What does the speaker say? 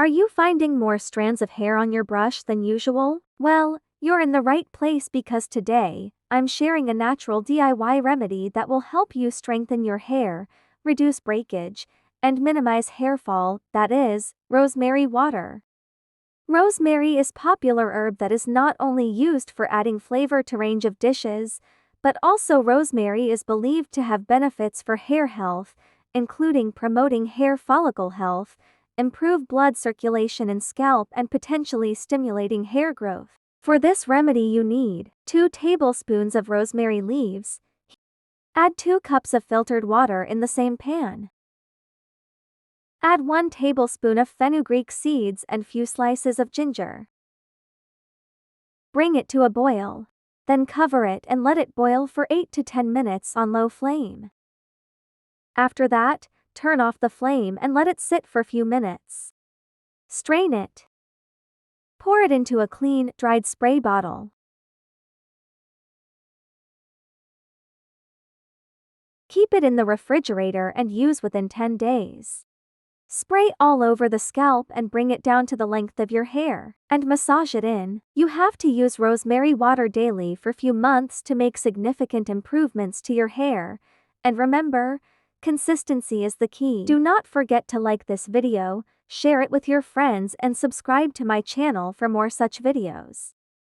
Are you finding more strands of hair on your brush than usual? Well, you're in the right place because today, I'm sharing a natural DIY remedy that will help you strengthen your hair, reduce breakage, and minimize hair fall, that is, rosemary water. Rosemary is a popular herb that is not only used for adding flavor to range of dishes, but also rosemary is believed to have benefits for hair health, including promoting hair follicle health, improve blood circulation in scalp and potentially stimulating hair growth. For this remedy you need 2 tablespoons of rosemary leaves. Add 2 cups of filtered water in the same pan. Add 1 tablespoon of fenugreek seeds and few slices of ginger. Bring it to a boil. Then cover it and let it boil for 8 to 10 minutes on low flame. After that, turn off the flame and let it sit for a few minutes. Strain it. Pour it into a clean, dried spray bottle. Keep it in the refrigerator and use within 10 days. Spray all over the scalp and bring it down to the length of your hair, and massage it in. You have to use rosemary water daily for a few months to make significant improvements to your hair, and remember, consistency is the key. Do not forget to like this video, share it with your friends and subscribe to my channel for more such videos.